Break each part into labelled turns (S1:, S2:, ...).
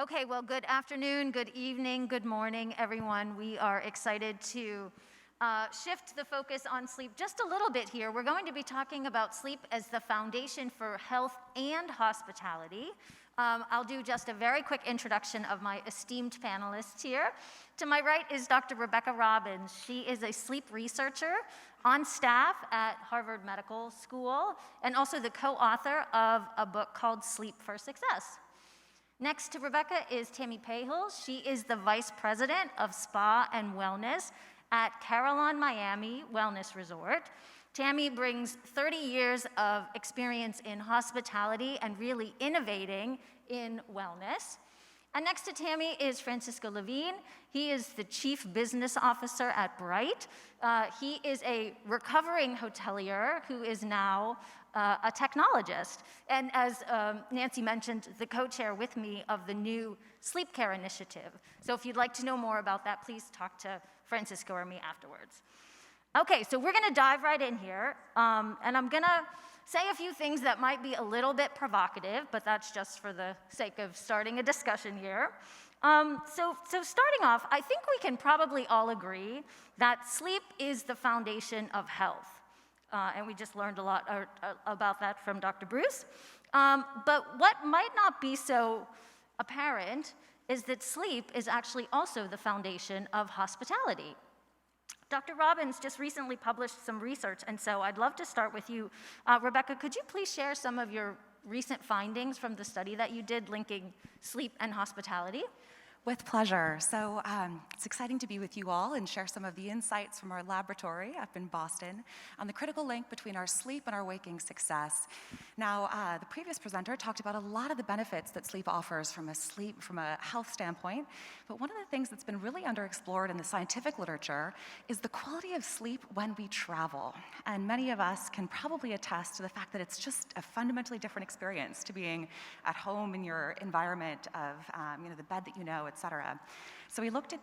S1: Okay, well, good afternoon, good evening, good morning, everyone. We are excited to shift the focus on sleep just a little bit here. We're going to be talking about sleep as the foundation for health and hospitality. I'll do just a very quick introduction of my esteemed panelists here. To my right is Dr. Rebecca Robbins. She is a sleep researcher on staff at Harvard Medical School and also the co-author of a book called Sleep for Success. Next to Rebecca is Tammy Pahel. She is the Vice President of Spa and Wellness at Carillon, Miami Wellness Resort. Tammy brings 30 years of experience in hospitality and really innovating in wellness. And next to Tammy is Francisco Levine. He is the Chief Business Officer at Bryte. He is a recovering hotelier who is now a technologist. And as Nancy mentioned, the co-chair with me of the new Sleep Care Initiative. So if you'd like to know more about that, please talk to Francisco or me afterwards. Okay, so we're gonna dive right in here. And I'm gonna say a few things that might be a little bit provocative, but that's just for the sake of starting a discussion here. So starting off, I think we can probably all agree that sleep is the foundation of health. And we just learned a lot about that from Dr. Bruce. But what might not be so apparent is that sleep is actually also the foundation of hospitality. Dr. Robbins just recently published some research, and so I'd love to start with you. Rebecca, could you please share some of your recent findings from the study that you did linking sleep and hospitality?
S2: With pleasure. So it's exciting to be with you all and share some of the insights from our laboratory up in Boston on the critical link between our sleep and our waking success. Now, the previous presenter talked about a lot of the benefits that sleep offers from a health standpoint, but one of the things that's been really underexplored in the scientific literature is the quality of sleep when we travel. And many of us can probably attest to the fact that it's just a fundamentally different experience to being at home in your environment of the bed that you know, et cetera. So we looked at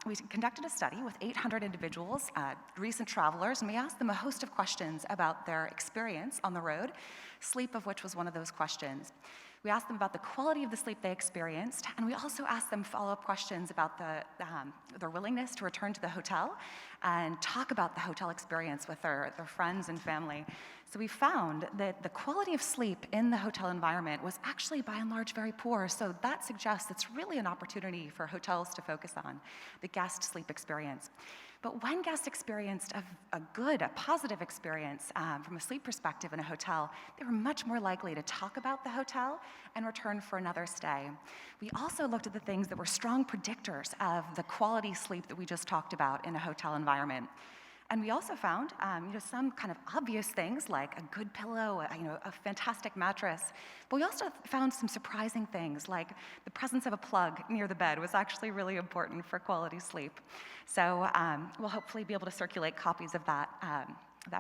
S2: we conducted a study with 800 individuals, recent travelers, and we asked them a host of questions about their experience on the road, sleep of which was one of those questions. We asked them about the quality of the sleep they experienced, and we also asked them follow-up questions about their willingness to return to the hotel and talk about the hotel experience with their friends and family. So we found that the quality of sleep in the hotel environment was actually by and large very poor. So that suggests it's really an opportunity for hotels to focus on, the guest sleep experience. But when guests experienced a positive experience from a sleep perspective in a hotel, they were much more likely to talk about the hotel and return for another stay. We also looked at the things that were strong predictors of the quality sleep that we just talked about in a hotel environment. And we also found some kind of obvious things like a good pillow, a fantastic mattress. But we also found some surprising things like the presence of a plug near the bed was actually really important for quality sleep. So we'll hopefully be able to circulate copies of that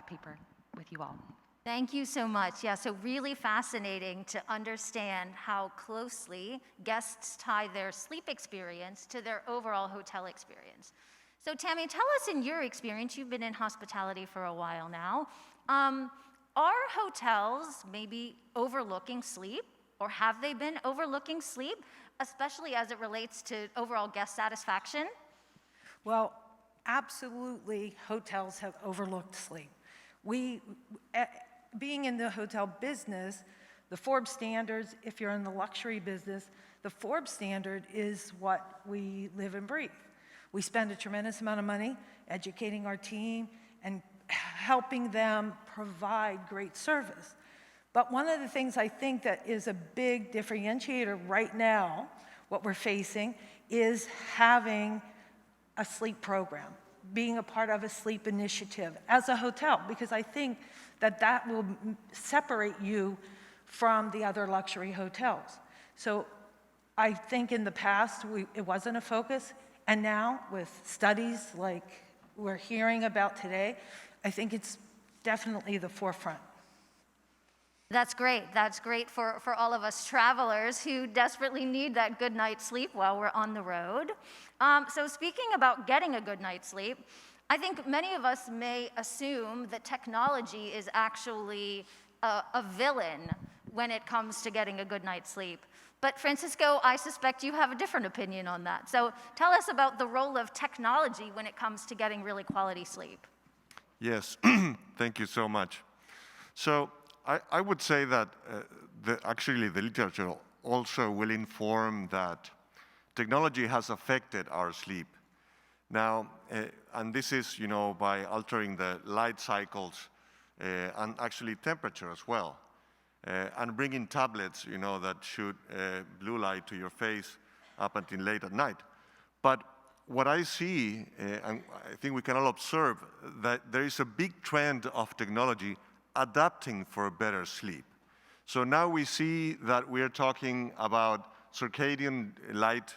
S2: paper with you all.
S1: Thank you so much. Yeah, so really fascinating to understand how closely guests tie their sleep experience to their overall hotel experience. So Tammy, tell us in your experience, you've been in hospitality for a while now, are hotels maybe overlooking sleep, or have they been overlooking sleep, especially as it relates to overall guest satisfaction?
S3: Well, absolutely, hotels have overlooked sleep. Being in the hotel business, the Forbes standards, if you're in the luxury business, the Forbes standard is what we live and breathe. We spend a tremendous amount of money educating our team and helping them provide great service. But one of the things I think that is a big differentiator right now, what we're facing, is having a sleep program, being a part of a sleep initiative as a hotel, because I think that will separate you from the other luxury hotels. So I think in the past, it wasn't a focus. And now, with studies like we're hearing about today, I think it's definitely the forefront.
S1: That's great. That's great for all of us travelers who desperately need that good night's sleep while we're on the road. So speaking about getting a good night's sleep, I think many of us may assume that technology is actually a villain when it comes to getting a good night's sleep. But Francisco, I suspect you have a different opinion on that. So tell us about the role of technology when it comes to getting really quality sleep.
S4: Yes, thank you so much. So I would say that actually the literature also will inform that technology has affected our sleep. Now, and this is, by altering the light cycles and actually temperature as well, and bringing tablets, that shoot blue light to your face up until late at night. But what I see, and I think we can all observe, that there is a big trend of technology adapting for better sleep. So now we see that we are talking about circadian lights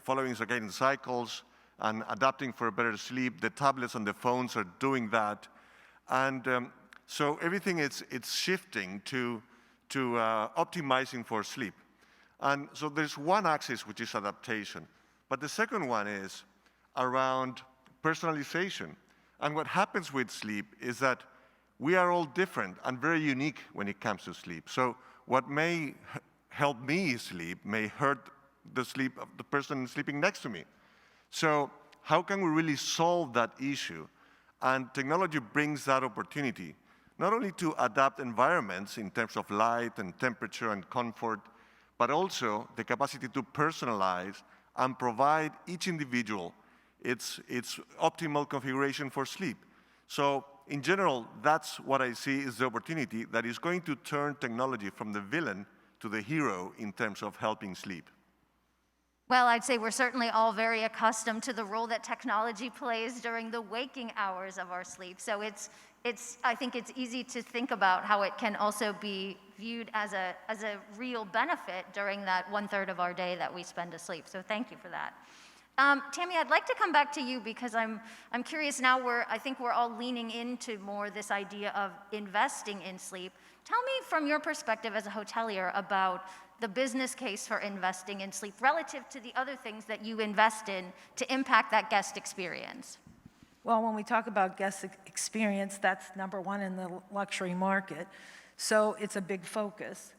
S4: following circadian cycles and adapting for better sleep. The tablets and the phones are doing that. And so everything it's shifting to optimizing for sleep. And so there's one axis, which is adaptation. But the second one is around personalization. And what happens with sleep is that we are all different and very unique when it comes to sleep. So what may help me sleep may hurt the sleep of the person sleeping next to me. So how can we really solve that issue? And technology brings that opportunity, not only to adapt environments in terms of light and temperature and comfort, but also the capacity to personalize and provide each individual its optimal configuration for sleep. So in general, that's what I see is the opportunity that is going to turn technology from the villain to the hero in terms of helping sleep.
S1: Well, I'd say we're certainly all very accustomed to the role that technology plays during the waking hours of our sleep. So I think it's easy to think about how it can also be viewed as a real benefit during that 1/3 of our day that we spend asleep. So thank you for that. Tammy, I'd like to come back to you because I'm curious now. I think we're all leaning into more this idea of investing in sleep. Tell me from your perspective as a hotelier about the business case for investing in sleep relative to the other things that you invest in to impact that guest experience.
S3: Well, when we talk about guest experience, that's number one in the luxury market. So it's a big focus.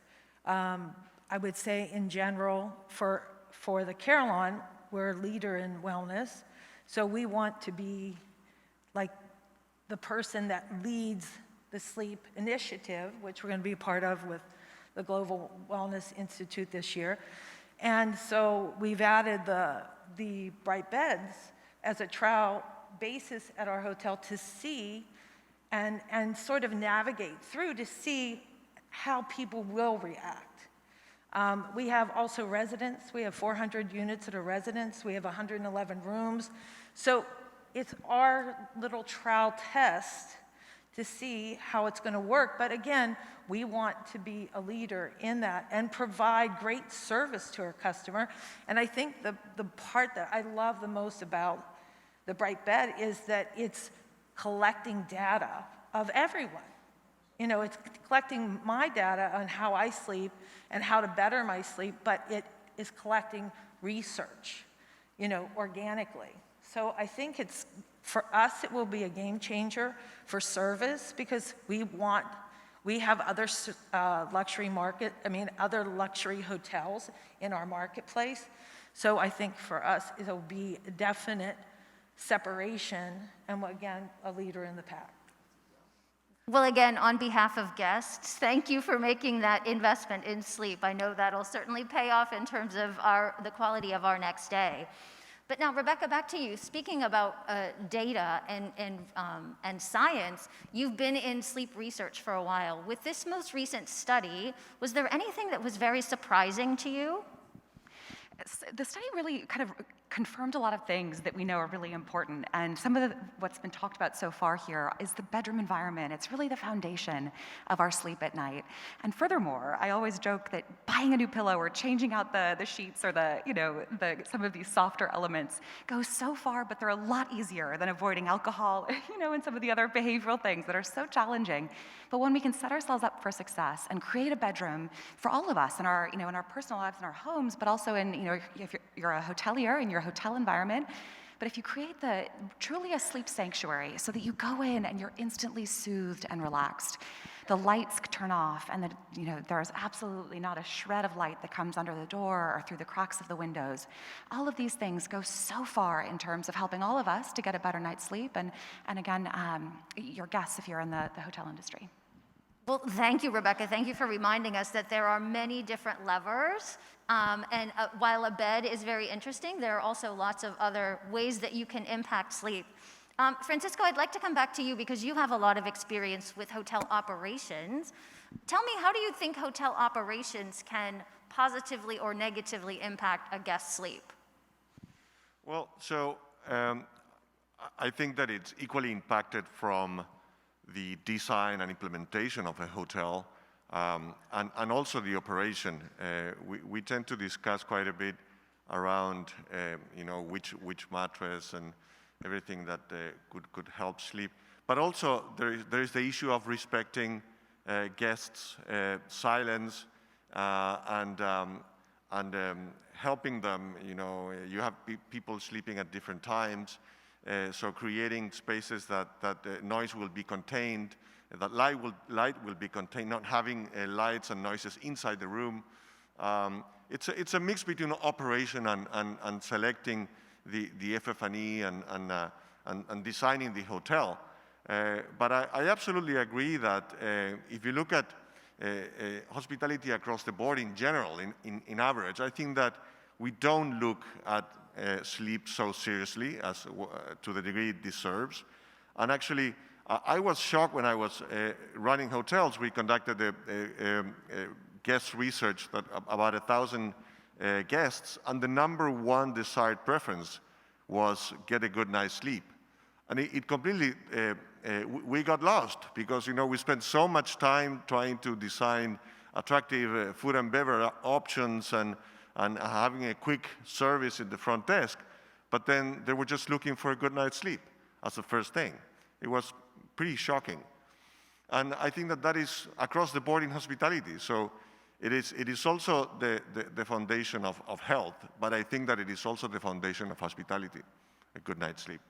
S3: I would say in general, for the Carillon, we're a leader in wellness. So we want to be like the person that leads the sleep initiative, which we're going to be a part of with the Global Wellness Institute this year. And so we've added the Bryte beds as a trial basis at our hotel to see and sort of navigate through to see how people will react. We have also residents. We have 400 units at a residence. We have 111 rooms. So it's our little trial test to see how it's going to work. But again, we want to be a leader in that and provide great service to our customer. And I think the part that I love the most about the Bryte bed is that it's collecting data of everyone. It's collecting my data on how I sleep and how to better my sleep, but it is collecting research, organically. So I think for us, it will be a game changer for service because we have other other luxury hotels in our marketplace. So I think for us, it'll be a definite separation and, again, a leader in the pack.
S1: Well, again, on behalf of guests, thank you for making that investment in sleep. I know that'll certainly pay off in terms of the quality of our next day. But now, Rebecca, back to you. Speaking about data and science, you've been in sleep research for a while. With this most recent study, was there anything that was very surprising to you?
S2: The study really kind of confirmed a lot of things that we know are really important. And some of what's been talked about so far here is the bedroom environment. It's really the foundation of our sleep at night. And furthermore, I always joke that buying a new pillow or changing out the sheets or some of these softer elements goes so far, but they're a lot easier than avoiding alcohol, and some of the other behavioral things that are so challenging. But when we can set ourselves up for success and create a bedroom for all of us in our, in our personal lives, in our homes, but also in, if you're a hotelier in your hotel environment, but if you create truly a sleep sanctuary so that you go in and you're instantly soothed and relaxed, the lights turn off, and there's absolutely not a shred of light that comes under the door or through the cracks of the windows. All of these things go so far in terms of helping all of us to get a better night's sleep, and again, your guests if you're in the hotel industry.
S1: Well, thank you, Rebecca. Thank you for reminding us that there are many different levers. And while a bed is very interesting, there are also lots of other ways that you can impact sleep. Francisco, I'd like to come back to you because you have a lot of experience with hotel operations. Tell me, how do you think hotel operations can positively or negatively impact a guest's sleep?
S4: Well, so I think that it's equally impacted from the design and implementation of a hotel, and also the operation. We tend to discuss quite a bit around, which mattress and everything that could help sleep. But also there is the issue of respecting guests' silence and helping them. You have people sleeping at different times. So creating spaces that noise will be contained, that light will be contained, not having lights and noises inside the room. It's a mix between operation and selecting the FF&E and designing the hotel. But I absolutely agree that if you look at hospitality across the board in general, in average, I think that we don't look at sleep so seriously as to the degree it deserves. And actually, I was shocked when I was running hotels. We conducted a guest research that about 1,000 guests, and the number one desired preference was get a good night's sleep. And it completely, we got lost because we spent so much time trying to design attractive food and beverage options and having a quick service at the front desk, but then they were just looking for a good night's sleep as the first thing. It was pretty shocking. And I think that is across the board in hospitality. So it is also the foundation of health, but I think that it is also the foundation of hospitality, a good night's sleep.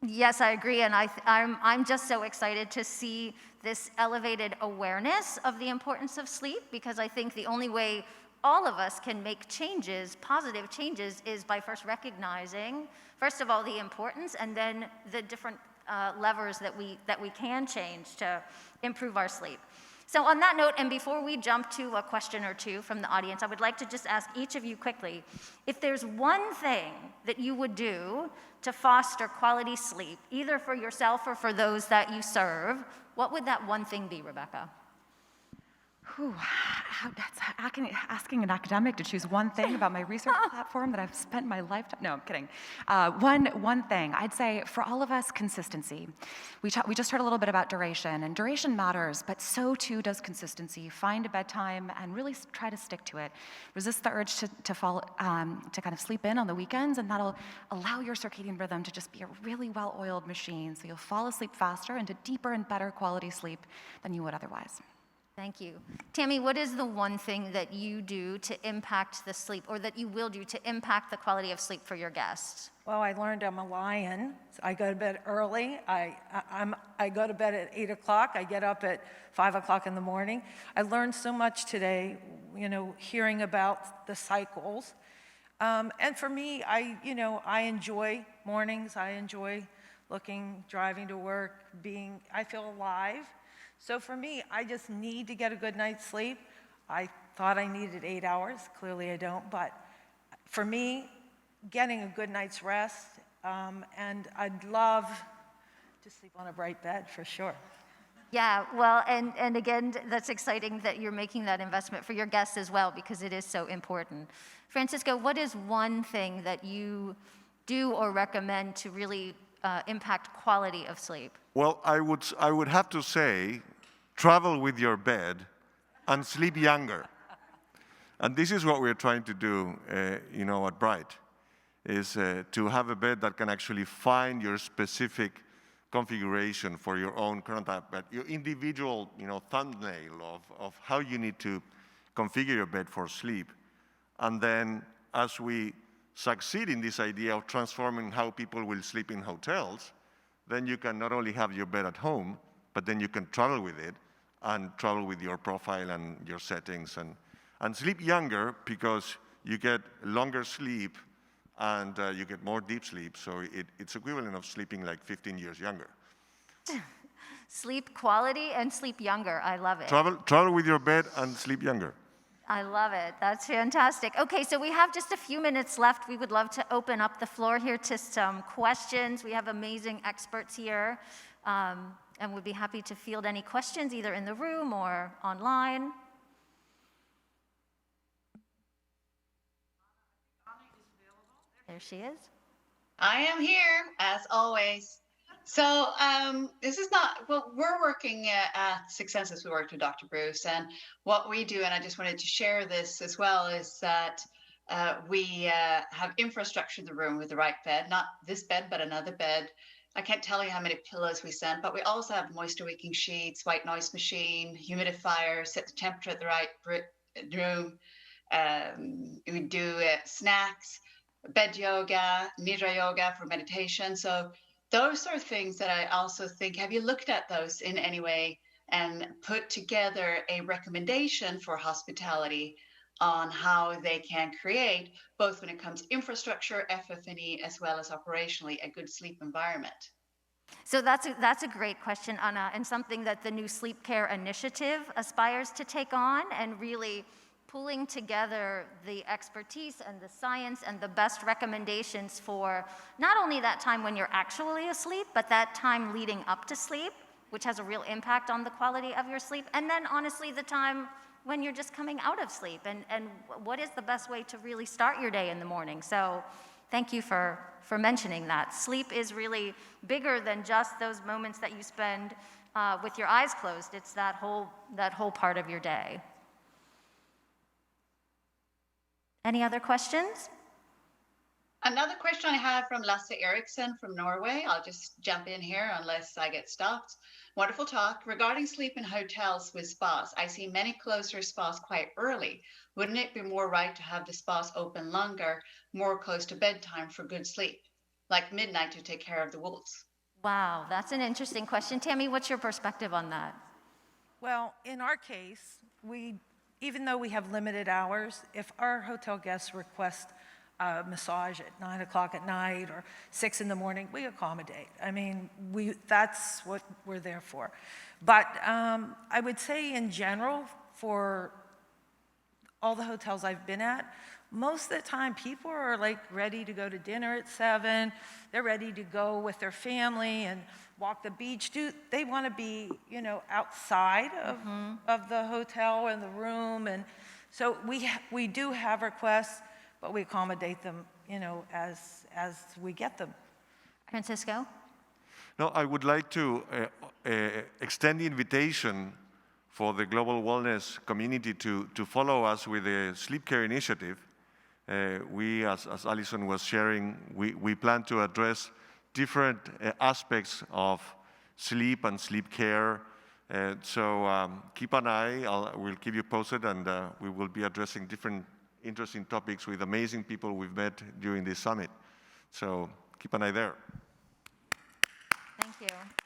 S1: Yes, I agree, and I'm just so excited to see this elevated awareness of the importance of sleep, because I think the only way all of us can make changes, positive changes, is by first recognizing, first of all, the importance, and then the different levers that we can change to improve our sleep. So on that note, and before we jump to a question or two from the audience, I would like to just ask each of you quickly, if there's one thing that you would do to foster quality sleep, either for yourself or for those that you serve, what would that one thing be, Rebecca?
S2: That's asking an academic to choose one thing about my research platform that I've spent my lifetime. No, I'm kidding. One thing, I'd say for all of us, consistency. We just heard a little bit about duration, and duration matters, but so too does consistency. Find a bedtime and really try to stick to it. Resist the urge to fall, to kind of sleep in on the weekends, and that'll allow your circadian rhythm to just be a really well-oiled machine, so you'll fall asleep faster into deeper and better quality sleep than you would otherwise.
S1: Thank you. Tammy, what is the one thing that you do to impact the sleep, or that you will do to impact the quality of sleep for your guests?
S3: Well, I learned I'm a lion. I go to bed early. I go to bed at 8 o'clock. I get up at 5 o'clock in the morning. I learned so much today, hearing about the cycles. And for me, I enjoy mornings. I enjoy driving to work, I feel alive. So for me, I just need to get a good night's sleep. I thought I needed 8 hours. Clearly I don't. But for me, getting a good night's rest, and I'd love to sleep on a Bryte bed for sure.
S1: Yeah, well, and again, that's exciting that you're making that investment for your guests as well, because it is so important. Francisco, what is one thing that you do or recommend to really impact quality of sleep?
S4: Well, I would have to say, travel with your bed and sleep younger. And this is what we're trying to do, at Bryte, is to have a bed that can actually find your specific configuration for your own current bed, your individual, thumbnail of how you need to configure your bed for sleep. And then as we succeed in this idea of transforming how people will sleep in hotels, then you can not only have your bed at home, but then you can travel with it, and travel with your profile and your settings. And sleep younger because you get longer sleep and you get more deep sleep. So it's equivalent of sleeping like 15 years younger.
S1: Sleep quality and sleep younger. I love it.
S4: Travel with your bed and sleep younger.
S1: I love it. That's fantastic. Okay, so we have just a few minutes left. We would love to open up the floor here to some questions. We have amazing experts here, and we'd be happy to field any questions either in the room or online. There she is.
S5: I am here, as always. So this is not, well, we're working at Six Senses. We worked with Dr. Bruce, and what we do, and I just wanted to share this as well, is that we have infrastructure in the room with the right bed, not this bed, but another bed. I can't tell you how many pillows we sent, but we also have moisture wicking sheets, white noise machine, humidifier, set the temperature at the right room. We do snacks, bed yoga, nidra yoga for meditation. So those are things that I also think, have you looked at those in any way and put together a recommendation for hospitality on how they can create, both when it comes to infrastructure, FF&E, as well as operationally, a good sleep environment?
S1: So that's a great question, Anna, and something that the new Sleep Care Initiative aspires to take on, and really pulling together the expertise and the science and the best recommendations for not only that time when you're actually asleep, but that time leading up to sleep, which has a real impact on the quality of your sleep, and then honestly the time when you're just coming out of sleep, and what is the best way to really start your day in the morning. So thank you for mentioning that. Sleep is really bigger than just those moments that you spend with your eyes closed. It's that whole part of your day. Any other questions?
S5: Another question I have from Lasse Eriksson from Norway. I'll just jump in here unless I get stopped. Wonderful talk. Regarding sleep in hotels with spas, I see many close their spas quite early. Wouldn't it be more right to have the spas open longer, more close to bedtime for good sleep, like midnight to take care of the wolves?
S1: Wow, that's an interesting question. Tammy, what's your perspective on that?
S3: Well, in our case, even though we have limited hours, if our hotel guests request a massage at 9 o'clock at night or 6 in the morning, we accommodate. I mean, that's what we're there for. But I would say in general, for all the hotels I've been at, most of the time people are like ready to go to dinner at 7. They're ready to go with their family and walk the beach. They want to be, outside of the hotel and the room. And so we do have requests, but we accommodate them, as we get them.
S1: Francisco?
S4: No, I would like to extend the invitation for the global wellness community to follow us with the Sleep Care Initiative. We, as Allison was sharing, we plan to address different aspects of sleep and sleep care. So keep an eye. We'll keep you posted, and we will be addressing different interesting topics with amazing people we've met during this summit. So keep an eye there.
S1: Thank you.